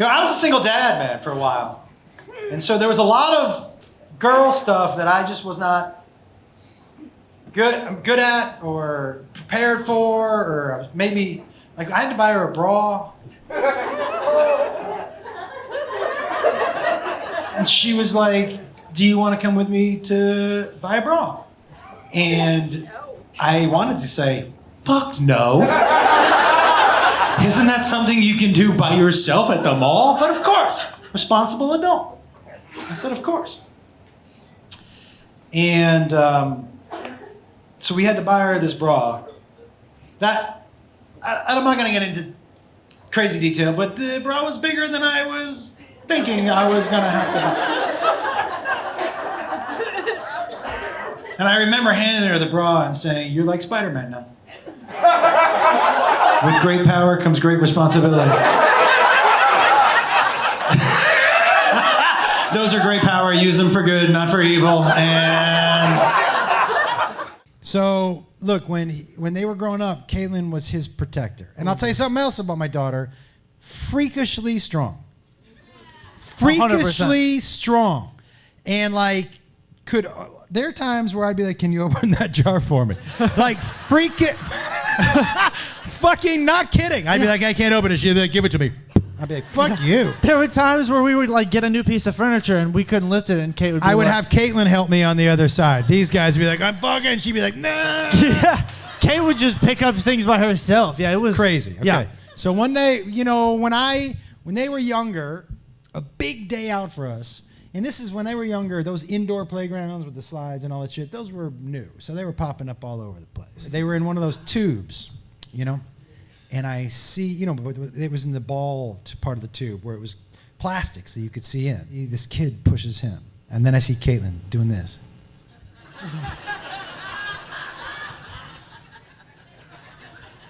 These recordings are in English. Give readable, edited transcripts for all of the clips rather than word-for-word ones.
I was a single dad, man, for a while. And so there was a lot of girl stuff that I just was not good at or prepared for, or maybe, like, I had to buy her a bra. And she was like, do you want to come with me to buy a bra? And I wanted to say, fuck no. Isn't that something you can do by yourself at the mall? But of course, responsible adult. I said, of course. And so we had to buy her this bra. I'm not going to get into crazy detail, but the bra was bigger than I was thinking I was going to have to buy. And I remember handing her the bra and saying, you're like Spider-Man now. With great power comes great responsibility. Those are great power. Use them for good, not for evil. And so, look, when they were growing up, Caitlin was his protector. And I'll tell you something else about my daughter. Freakishly strong. Freakishly 100%. strong. And like, there are times where I'd be like, can you open that jar for me? Like, fucking not kidding. I'd be like, I can't open it. She'd be like, give it to me. I'd be like, fuck you. There were times where we would like get a new piece of furniture and we couldn't lift it, and Kate would be I would like, have Caitlin help me on the other side. These guys would be like, I'm fucking. She'd be like, nah. Yeah. Kate would just pick up things by herself. Yeah, it was Crazy. Okay. Yeah. So one day, when they were younger, a big day out for us. And this is when they were younger, those indoor playgrounds with the slides and all that shit, those were new. So they were popping up all over the place. They were in one of those tubes, and I see, it was in the ball part of the tube where it was plastic so you could see in. This kid pushes him. And then I see Caitlin doing this.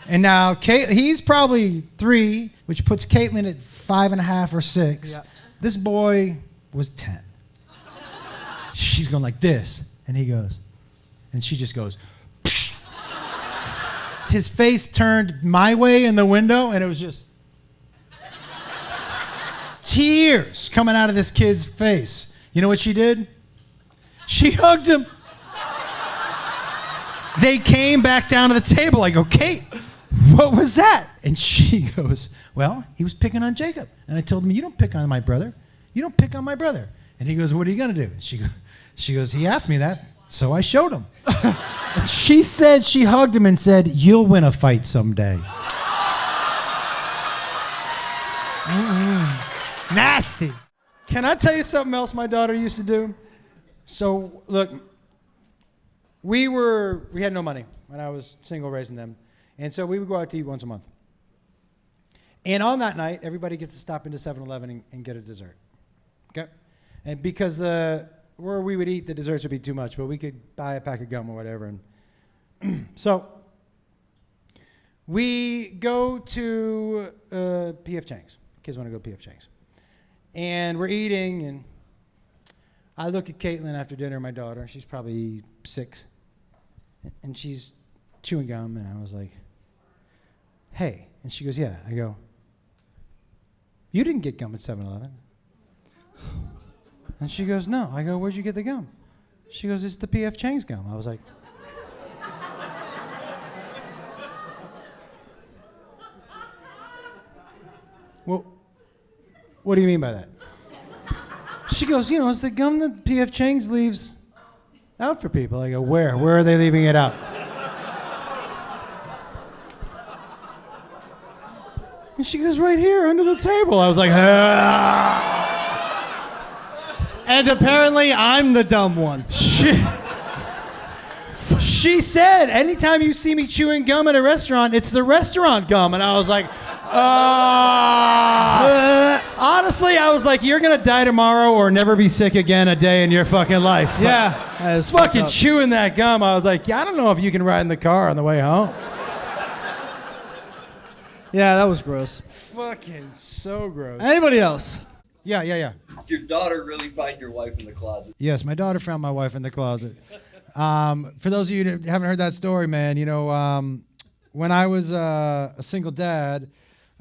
And now he's probably 3, which puts Caitlin at 5.5 or 6. Yeah. This boy was 10. She's going like this, and he goes, and she just goes, psh. His face turned my way in the window, and it was just tears coming out of this kid's face. You know what she did? She hugged him. They came back down to the table. I go, Kate, what was that? And she goes, well, he was picking on Jacob. And I told him, you don't pick on my brother. You don't pick on my brother. And he goes, what are you going to do? She goes, he asked me that, so I showed him. And she said, she hugged him and said, you'll win a fight someday. nasty. Can I tell you something else my daughter used to do? So, look, we had no money when I was single raising them. And so we would go out to eat once a month. And on that night, everybody gets to stop into 7-Eleven and get a dessert. Okay? And because where we would eat, the desserts would be too much, but we could buy a pack of gum or whatever. And so we go to P.F. Chang's. Kids want to go to P.F. Chang's. And we're eating, and I look at Caitlin after dinner, my daughter. She's probably 6. And she's chewing gum, and I was like, hey. And she goes, yeah. I go, you didn't get gum at 7-Eleven. And she goes, no. I go, where'd you get the gum? She goes, it's the P.F. Chang's gum. I was like, well, what do you mean by that? She goes, it's the gum that P.F. Chang's leaves out for people. I go, where? Where are they leaving it out? And she goes, right here under the table. I was like, ah. And apparently I'm the dumb one. She said, anytime you see me chewing gum at a restaurant, it's the restaurant gum. And I was like, honestly, I was like, you're going to die tomorrow or never be sick again a day in your fucking life. Yeah. That is Fucking chewing that gum. I was like, yeah, I don't know if you can ride in the car on the way home. Yeah, that was gross. Fucking so gross. Anybody else? Yeah. Your daughter really find your wife in the closet? Yes, my daughter found my wife in the closet. For those of you that haven't heard that story, man, when I was a single dad,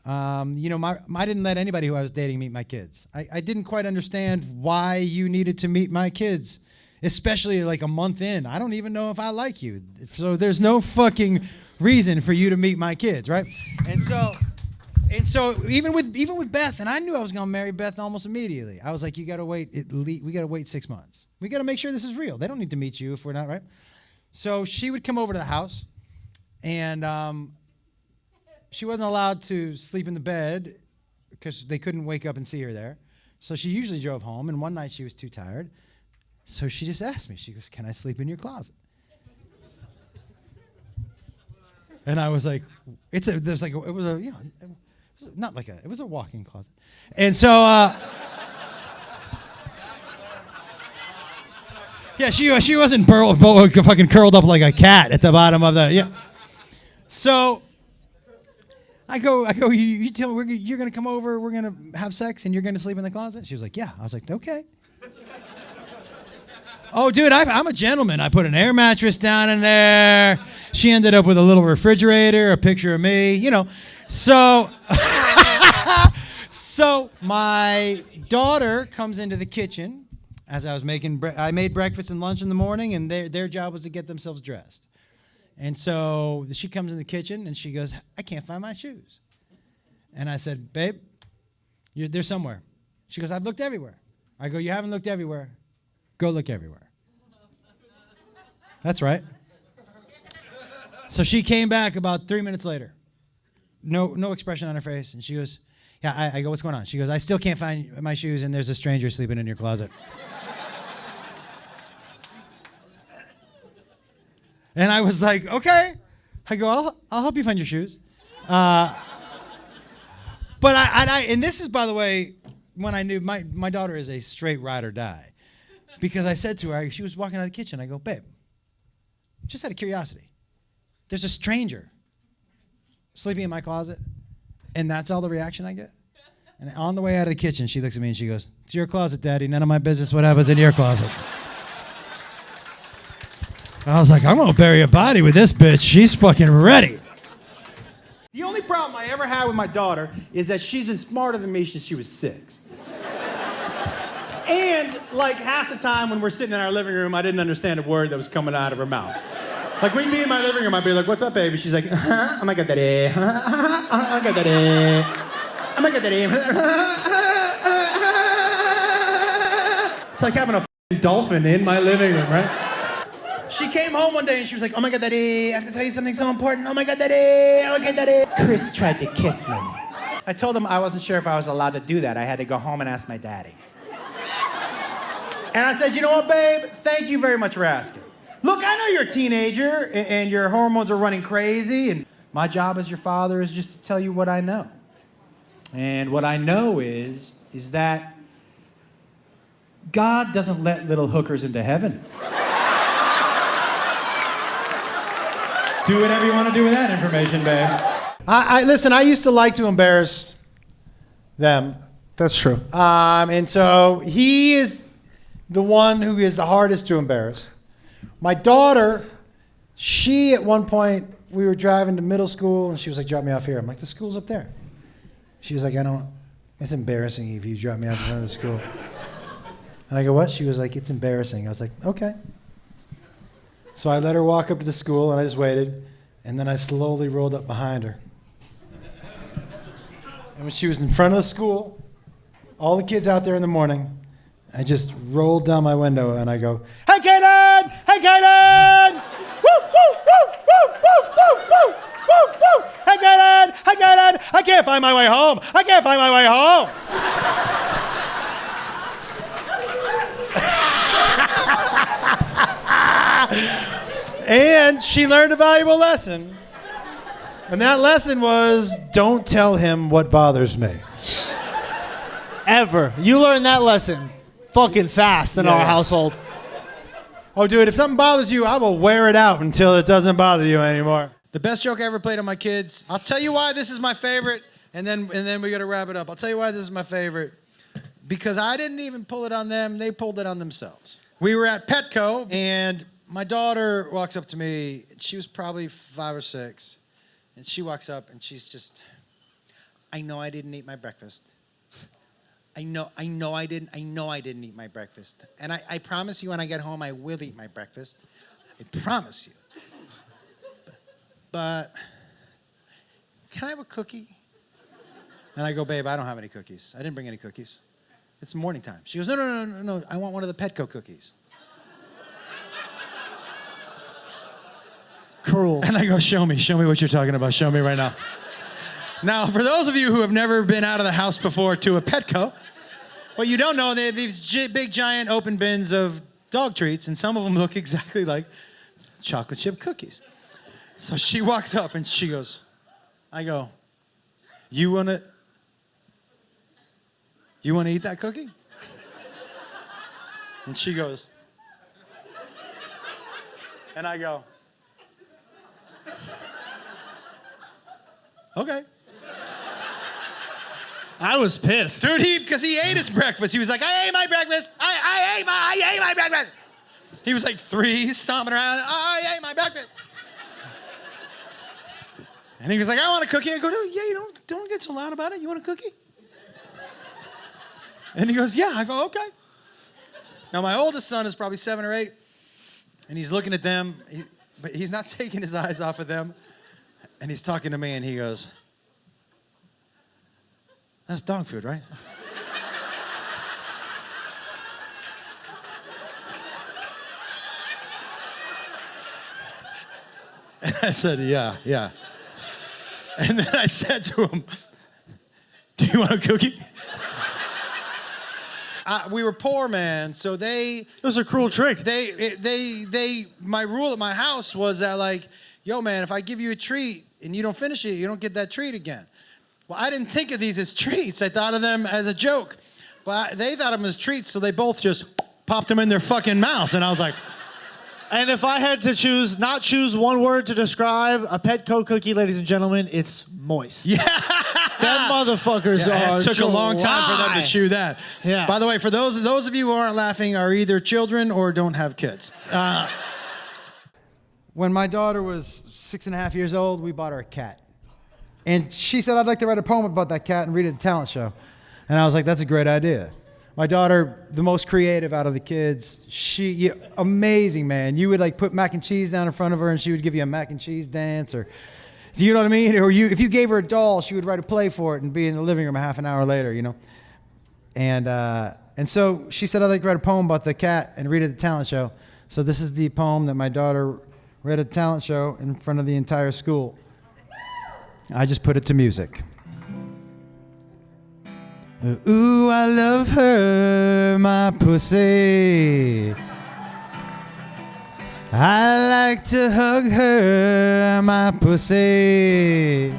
You know, I didn't let anybody who I was dating meet my kids. I didn't quite understand why you needed to meet my kids, especially like a month in. I don't even know if I like you. So there's no fucking reason for you to meet my kids, right? And so even with Beth, and I knew I was going to marry Beth almost immediately. I was like, you got to wait we got to wait 6 months. We got to make sure this is real. They don't need to meet you if we're not, right? So she would come over to the house, and she wasn't allowed to sleep in the bed because they couldn't wake up and see her there. So she usually drove home, and one night she was too tired. So she just asked me, she goes, can I sleep in your closet? And I was like, it was a walk-in closet. And so, yeah, she wasn't fucking curled up like a cat at the bottom of the, yeah. So I go, you tell me you're going to come over, we're going to have sex, and you're going to sleep in the closet? She was like, yeah. I was like, okay. Oh, dude, I'm a gentleman. I put an air mattress down in there. She ended up with a little refrigerator, a picture of me, you know. So, so my daughter comes into the kitchen as I was I made breakfast and lunch in the morning, and their job was to get themselves dressed. And so she comes in the kitchen, and she goes, I can't find my shoes. And I said, babe, they're somewhere. She goes, I've looked everywhere. I go, you haven't looked everywhere. Go look everywhere. That's right. So she came back about 3 minutes later. No expression on her face. And she goes, yeah, I go, what's going on? She goes, I still can't find my shoes, and there's a stranger sleeping in your closet. And I was like, okay. I go, I'll help you find your shoes. But and this is, by the way, when I knew my daughter is a straight ride or die. Because I said to her, she was walking out of the kitchen, I go, babe, just out of curiosity, there's a stranger sleeping in my closet, and that's all the reaction I get? And on the way out of the kitchen, she looks at me and she goes, it's your closet, Daddy. None of my business what happens in your closet. I was like, I'm going to bury a body with this bitch. She's fucking ready. The only problem I ever had with my daughter is that she's been smarter than me since she was 6. And like half the time when we're sitting in our living room, I didn't understand a word that was coming out of her mouth. Like we'd be in my living room, I'd be like, what's up, baby? She's like, oh my God, Daddy. Oh my God, Daddy. Oh my God, Daddy. It's like having a f***ing dolphin in my living room, right? She came home one day and she was like, oh my God, Daddy, I have to tell you something so important. Oh my God, Daddy. Oh my God, Daddy. Chris tried to kiss me. I told him I wasn't sure if I was allowed to do that. I had to go home and ask my daddy. And I said, you know what, babe? Thank you very much for asking. Look, I know you're a teenager and your hormones are running crazy, and my job as your father is just to tell you what I know. And what I know is that God doesn't let little hookers into heaven. Do whatever you want to do with that information, babe. Listen, I used to like to embarrass them. That's true. And so he is the one who is the hardest to embarrass. My daughter, she at one point, we were driving to middle school, and she was like, drop me off here. I'm like, the school's up there. She was like, it's embarrassing if you drop me off in front of the school. And I go, what? She was like, it's embarrassing. I was like, okay. So I let her walk up to the school, and I just waited, and then I slowly rolled up behind her. And when she was in front of the school, all the kids out there in the morning, I just rolled down my window and I go, hey, Kaylin! Hey, Kaylin! Woo, woo, woo, woo, woo, woo, woo, woo, woo! Hey, Kaylin! Hey, Kaylin! I can't find my way home! I can't find my way home! And she learned a valuable lesson. And that lesson was, don't tell him what bothers me. Ever. You learned that lesson fucking fast in our household. Oh, dude, if something bothers you, I will wear it out until it doesn't bother you anymore. The best joke I ever played on my kids. I'll tell you why this is my favorite, and then we got to wrap it up. I'll tell you why this is my favorite. Because I didn't even pull it on them. They pulled it on themselves. We were at Petco, and my daughter walks up to me. She was probably 5 or 6. And she walks up, and she's just, I know I didn't eat my breakfast. I know I didn't eat my breakfast. And I promise you when I get home, I will eat my breakfast. I promise you. But can I have a cookie? And I go, babe, I don't have any cookies. I didn't bring any cookies. It's morning time. She goes, no. I want one of the Petco cookies. Cruel. And I go, show me what you're talking about. Show me right now. Now, for those of you who have never been out of the house before to a Petco, what you don't know, they have these big, giant open bins of dog treats, and some of them look exactly like chocolate chip cookies. So she walks up and she goes, I go, you want to eat that cookie? And she goes, and I go, okay. I was pissed. Dude, because he ate his breakfast. He was like, I ate my breakfast. I ate my breakfast. He was like 3, stomping around. I ate my breakfast. And he was like, I want a cookie. I go, no, yeah, you don't get so loud about it. You want a cookie? And he goes, yeah. I go, okay. Now, my oldest son is probably 7 or 8, and he's looking at them, but he's not taking his eyes off of them. And he's talking to me, and he goes, that's dog food, right? And I said, yeah. And then I said to him, do you want a cookie? We were poor, man, so It was a cruel trick. my rule at my house was that, like, yo, man, if I give you a treat and you don't finish it, you don't get that treat again. Well, I didn't think of these as treats. I thought of them as a joke. But they thought of them as treats, so they both just popped them in their fucking mouths. And I was like... And if I had to not choose one word to describe a Petco cookie, ladies and gentlemen, it's moist. Yeah! Them motherfuckers are It took a long time for them to chew that. Yeah. By the way, for those of you who aren't laughing are either children or don't have kids. When my daughter was 6.5 years old, we bought her a cat. And she said, I'd like to write a poem about that cat and read it at the talent show. And I was like, that's a great idea. My daughter, the most creative out of the kids, amazing, man. You would like put mac and cheese down in front of her and she would give you a mac and cheese dance, or, do you know what I mean? Or if you gave her a doll, she would write a play for it and be in the living room a half an hour later, you know? And so she said, I'd like to write a poem about the cat and read it at the talent show. So this is the poem that my daughter read at the talent show in front of the entire school. I just put it to music. Ooh, I love her, my pussy. I like to hug her, my pussy.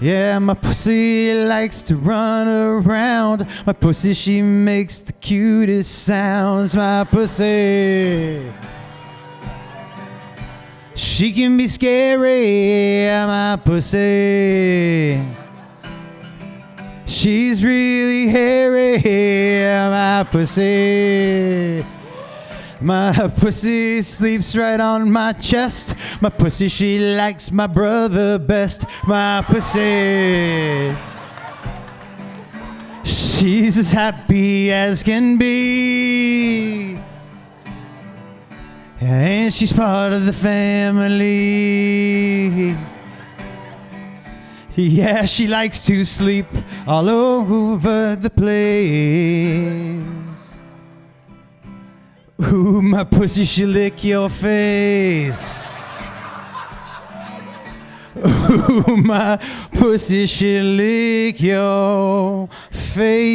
Yeah, my pussy likes to run around. My pussy, she makes the cutest sounds, my pussy. She can be scary, my pussy. She's really hairy, my pussy. My pussy sleeps right on my chest. My pussy, she likes my brother best. My pussy, she's as happy as can be. And she's part of the family. Yeah, she likes to sleep all over the place. Ooh, my pussy, she lick your face. Ooh, my pussy, she lick your face.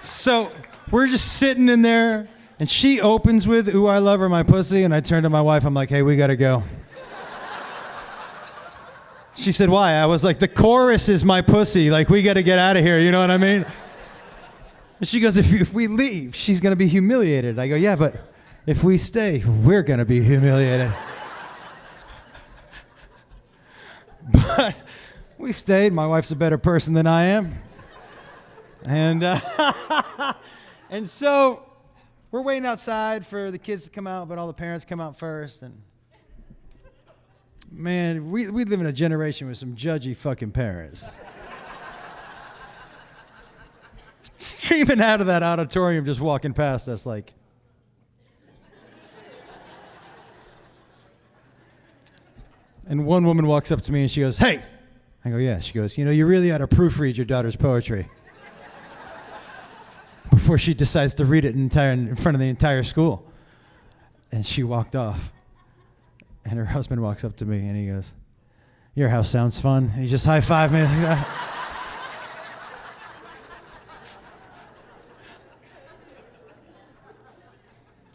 So we're just sitting in there, and she opens with, ooh, I love her, my pussy, and I turn to my wife, I'm like, hey, we gotta go. She said, why? I was like, the chorus is my pussy, like, we gotta get out of here, you know what I mean? And she goes, if we leave, she's gonna be humiliated. I go, yeah, but if we stay, we're gonna be humiliated. But we stayed. My wife's a better person than I am. And and so we're waiting outside for the kids to come out, but all the parents come out first. And man, we live in a generation with some judgy fucking parents. Streaming out of that auditorium, just walking past us like. And one woman walks up to me and she goes, "Hey." I go, "Yeah." She goes, "You really ought to proofread your daughter's poetry." Before she decides to read it in front of the entire school. And she walked off. And her husband walks up to me and he goes, "Your house sounds fun." And he just high-fived me.